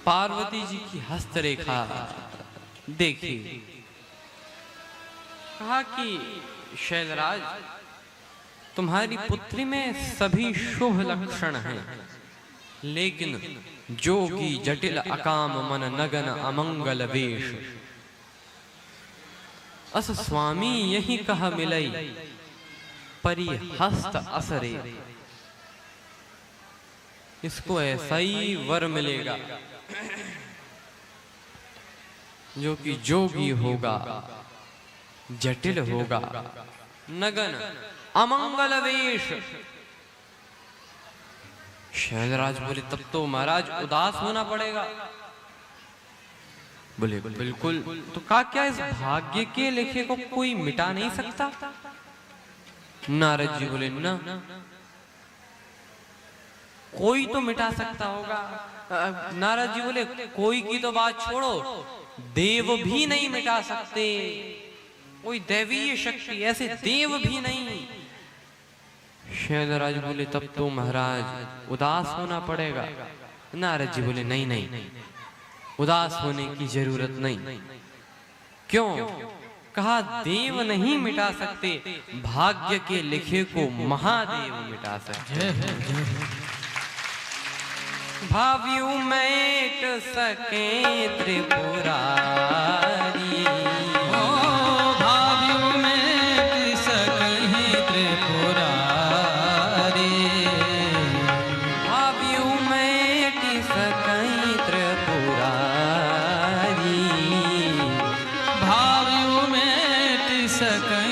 पार्वती जी की हस्तरेखा देखी, कहा कि शैलराज, तुम्हारी पुत्री में सभी शुभ लक्षण हैं, लेकिन जोगी जटिल अकाम मन नगन अमंगल वेश। अस स्वामी यही कह मिलई परी हस्त असरे। इसको ऐसा ही वर मिलेगा जो कि जोगी होगा, जटिल होगा, नगन अमंगल वेश। शैलराज बोले, तब तो महाराज उदास होना पड़ेगा। बोले बिल्कुल। तो कहा, क्या इस भाग्य के लेखे को कोई मिटा नहीं सकता? नारद जी बोले, ना, कोई तो मिटा सकता होगा। नारद जी बोले, कोई की तो बात छोड़ो, देव भी नहीं मिटा सकते। कोई दैवीय शक्ति, ऐसे देव भी नहीं। शैलराज बोले, तब तो महाराज उदास होना पड़ेगा। नारद जी बोले, नहीं नहीं, उदास होने की जरूरत नहीं। क्यों? कहा, देव नहीं मिटा सकते, भाग्य के लिखे को महादेव मिटा सकते। भाव्यु मेट सके त्रिपुरारी, भाव्यु मेट सके त्रिपुरारी, भाव्यु मेट सके त्रिपुरारी, भाव्यु मेट सके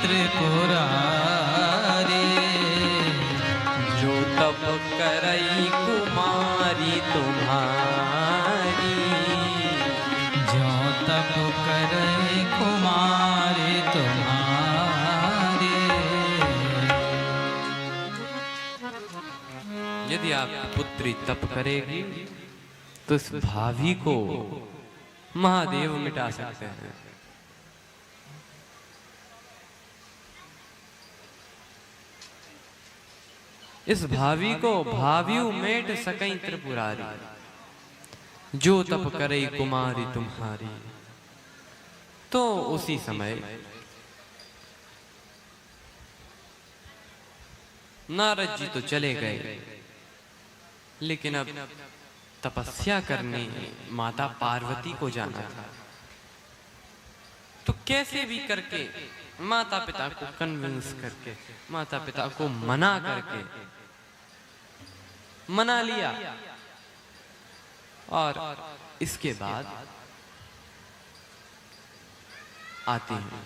त्रिपुरारी। जो तप करई कुमारी तुम्हारी, जो तप करे कुमारी तुम्हारी। यदि आपकी पुत्री तप करेगी तो इस भावी को महादेव मिटा सकते हैं। इस भावी को भाव्यु मेट सकई त्रिपुरारी, जो तप करे कुमारी तुम्हारी। तो उसी समय नारद जी तो चले गए, लेकिन अब तपस्या करने माता पार्वती को जाना था। तो कैसे भी करके माता पिता को कन्विंस करके, माता पिता को मना करके मना लिया। और इसके बाद आते हैं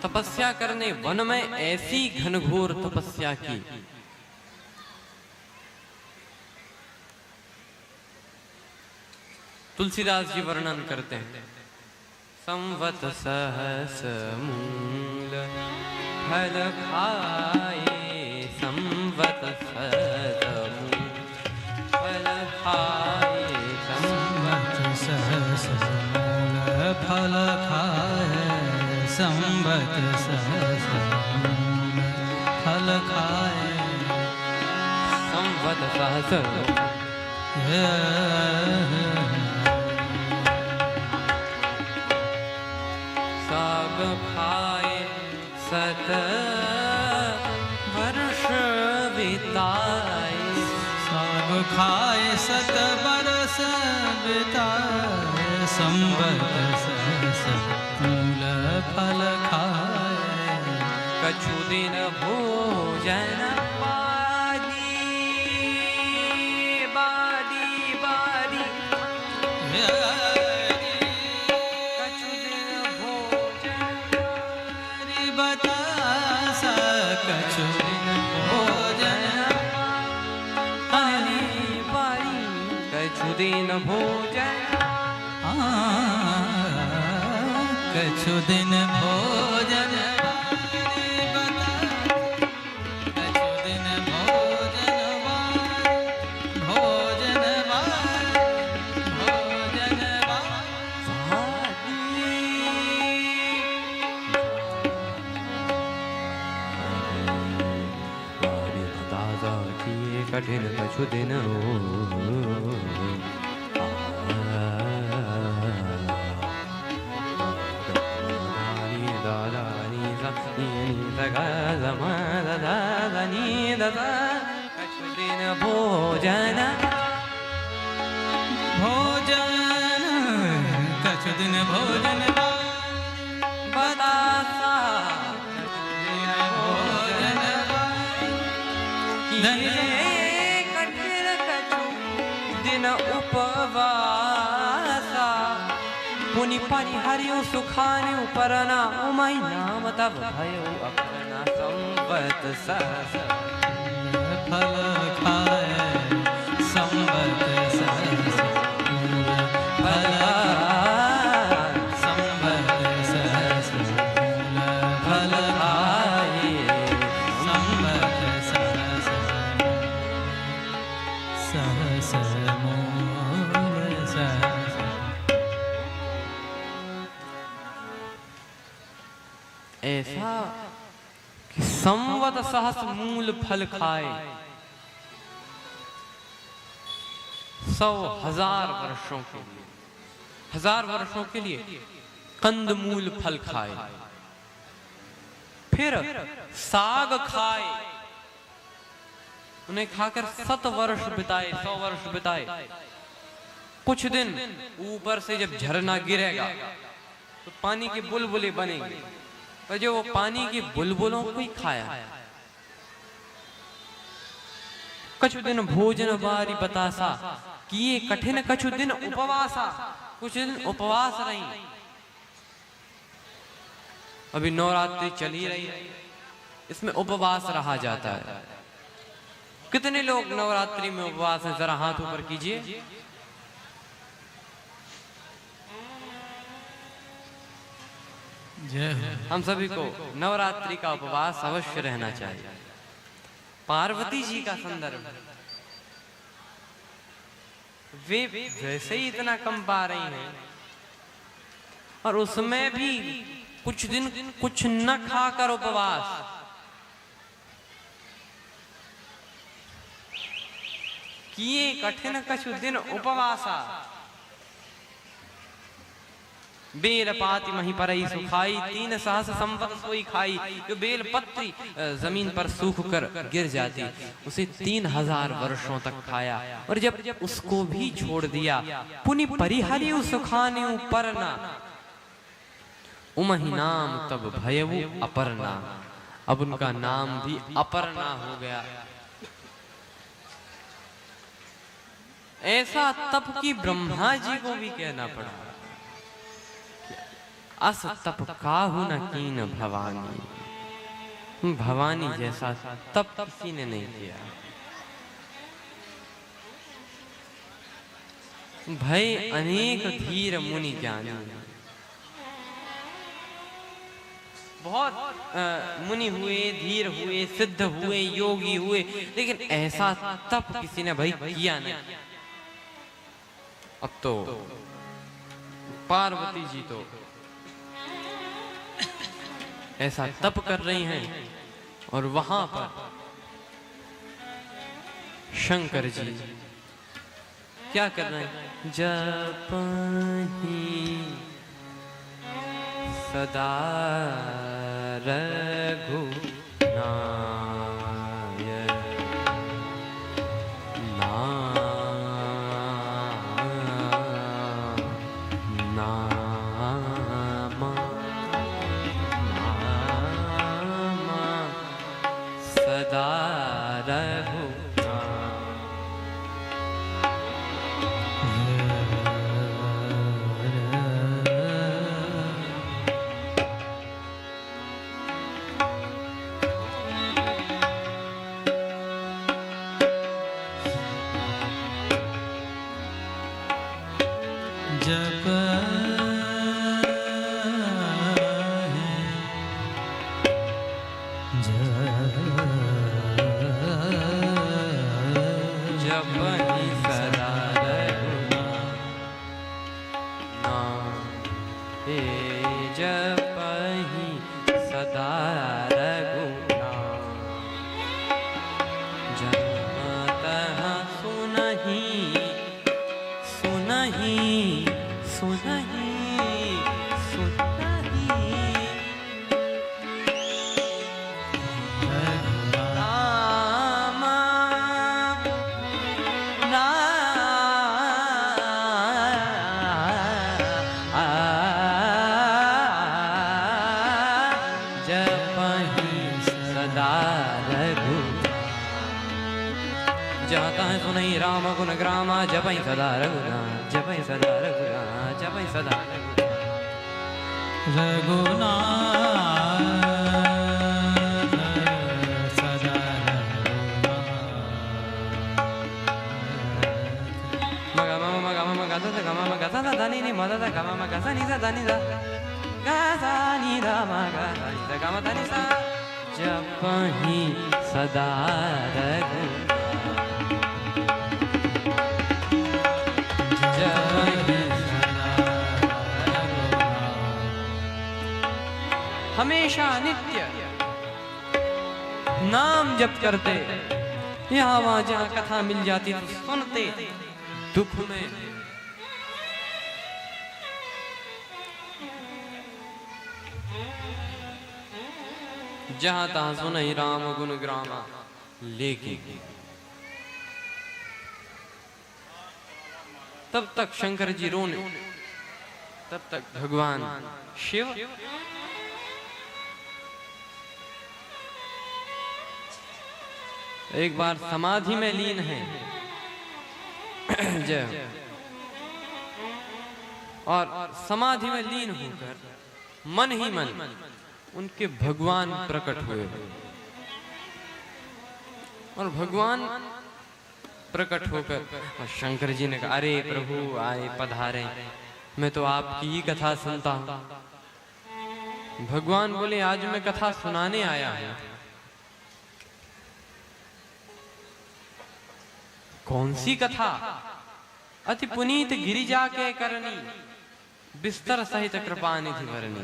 तपस्या करने। वन में ऐसी घनघोर तपस्या की, तुलसीदास जी वर्णन करते हैं। संवत सहस मूल फल खाए, संवत सहस मूल फल खाए, संवत सहस मूल फल खाए, संवत सहस मूल फल खाए, संवत सहस साग खाए सत वर्ष बिताए, साग खाए सत बरस बिताए, संवत सहस मूल फल खाए, कछु दिन भोजन बादी बादी बादी, कछु दिन भोजन बतास कछु दिन भोजन बारी बारी, कछु दिन भोजन कछु दिन भोजन कछु दिन भोजन भोजन भोजन दादा किए कठिन कछु दिन कछु दिन भोजन भोजन कछु दिन भोजन बतासा भोजन कठिन कछु दिन उपवासा पुनि परिहर्यो सुखानि परना उमई नाम तब भयो अपना संवत सहस फल खाए संवत सहस फल संवत सहस फल खाए संवत सहस सहस मूल सहस। ऐसा कि संवत सहस मूल फल खाए 100,000 वर्षों के लिए 1000 वर्षों के लिए कंदमूल फल खाए, फिर साग खाए, उन्हें खाकर 100 वर्ष बिताए 100 वर्ष बिताए। कुछ दिन ऊपर से जब झरना गिरेगा तो पानी के बुलबुले बनेंगे, पर जो वो पानी के बुलबुलों को ही खाया। कछु दिन भोजन बारी बतासा किए कठिन कछु दिन उपवासा, कुछ दिन उपवास रही। अभी नवरात्रि चली रही है, इसमें उपवास रहा जाता है। कितने लोग नवरात्रि में उपवास हैं, जरा हाथ ऊपर कीजिए। हम सभी को नवरात्रि का उपवास अवश्य रहना चाहिए। पार्वती जी का संदर्भ, वे वैसे ही इतना कम पा रही हैं और उसमें भी कुछ दिन कुछ न खाकर उपवास। किए कठिन कछु दिन उपवासा, बेल पाती मही परई सुखाई 3 सहस संवत सोई खाई। जो बेल पत्ती जमीन पर सूख कर गिर जाती, उसे 3000 वर्षों तक खाया, और जब उसको भी छोड़ दिया पुनि परिहर्यो सुखानि परना उमहि नाम तब भयउ अपर्णा। अब उनका नाम भी अपर्णा हो गया। ऐसा तप की ब्रह्मा जी को भी कहना पड़ा, अस तप काहू न कीन भवानी। भवानी जैसा तप किसी ने नहीं किया। भय अनेक धीर मुनि ज्ञानी, बहुत मुनि हुए, धीर हुए, सिद्ध हुए, योगी हुए, लेकिन ऐसा तप किसी ने भाई किया नहीं। अब तो पार्वती जी तो ऐसा तप कर रही हैं, और वहां पर शंकर जी क्या कर रहे हैं? जपहि सदा रघुनायक नाम सदा रघु जप जपहि सदा रघुनाम, हे जपहि सदा रघुनाम। जन्म जाता है सुनई राम गुण ग्रामा जपई सदा रघुनाथ जपई सदा रघुनाथ जपई सदा रघुनाथ सदा मगा मम मगा मम गदा द गमा मगा दा दानी नि मदा द गमा मगा सा नि सा दानी दा गा सा नि दा मगा दा गमा दानी सा जपहि सदा रघुनाथ हमेशा नित्य नाम जप करते, यहाँ वहां जहाँ कथा मिल जाती तो सुनते, दुख में जहाँ तहाँ सुनई राम गुण ग्रामा। लेकिन तब तक शंकर जी रोने, तब तक भगवान शिव एक बार समाधि में लीन है। जय और समाधि में लीन होकर मन ही मन उनके भगवान प्रकट हुए और भगवान प्रकट होकर और शंकर जी ने कहा, अरे प्रभु आए पधारे, मैं तो आपकी ही कथा सुनता हूं। भगवान बोले, आज मैं कथा सुनाने आया हूं। कौन सी कथा? अति पुनीत गिरिजा के करनी, बिस्तर सहित कृपा निधि भरनी।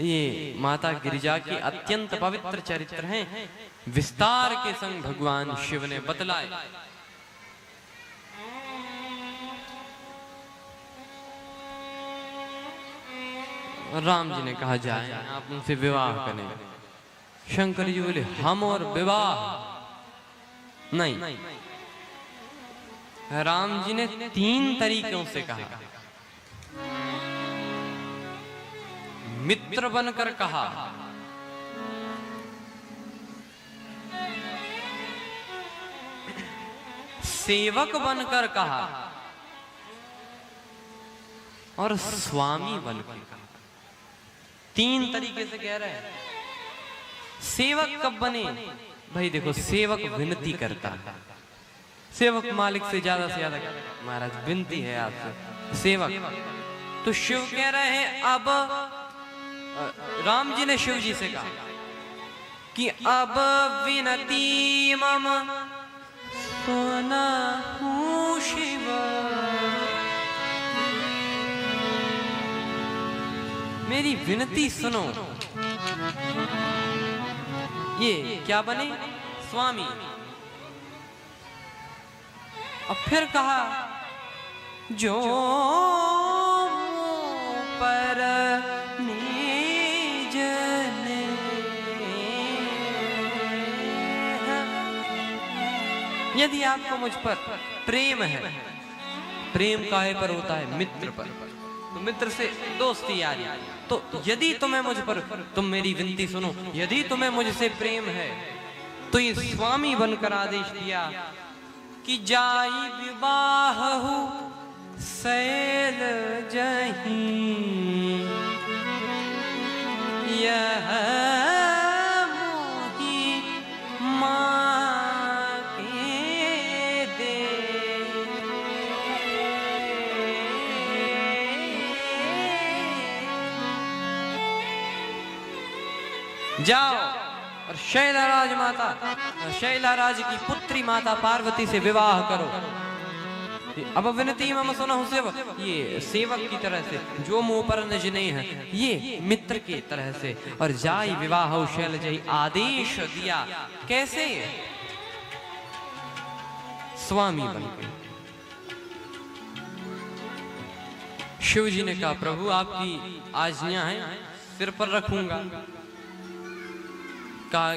ये माता गिरिजा की अत्यंत पवित्र चरित्र हैं, विस्तार के संग भगवान शिव ने बतलाए। राम जी ने कहा, जाए आप उनसे विवाह करें। शंकर जी बोले, हम और विवाह नहीं। राम जी ने 3 तरीकों से कहा। मित्र बनकर कहा, सेवक बनकर कहा और स्वामी बनकर कहा। 3 तरीके से कह रहे हैं। सेवक कब बने? भाई देखो, सेवक विनती करता है। सेवक मालिक से ज्यादा महाराज विनती है आपसे, सेवक। तो शिव कह रहे हैं, अब राम जी ने शिव जी से कहा कि अब विनती मम सुनहु शिव। मेरी विनती सुनो। ये क्या बने? स्वामी। और फिर कहा, जो पर निज यदि आपको मुझ पर प्रेम है, प्रेम काहे पर होता है? मित्र पर। तो मित्र से दोस्ती यारी। तो यदि तुम्हें मुझ पर, तुम मेरी विनती सुनो, यदि तुम्हें मुझसे प्रेम है तो ये स्वामी बनकर आदेश दिया कि जाई विवाह हो सैल जही, यह मोही माँ के दे। जाओ और शैलराज माता, शैलराज की पुत्री माता पार्वती से विवाह करो। अब विनती मम सुनहु शिव, ये सेवक की तरह से, जो मुंह पर निज नहीं है, ये मित्र की तरह से। और जाई विवाह शैल जई, आदेश दिया। कैसे? स्वामी बनकर। शिव जी ने कहा, प्रभु आपकी आज्ञा है, सिर पर रखूंगा। कहा,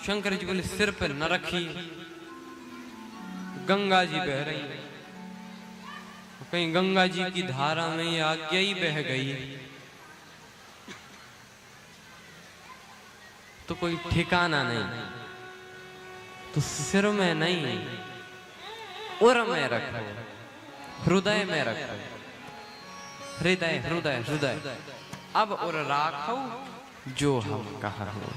शंकर जी बोले, सिर पर न रखिए, गंगा जी बह रही है, कहीं गंगा जी की धारा में ये आज्ञा ही बह गई तो कोई ठिकाना नहीं। तो सिर में नहीं, उर में रखो, हृदय में रखो। हृदय हृदय हृदय। अब उर राखो जो हम कहा हो।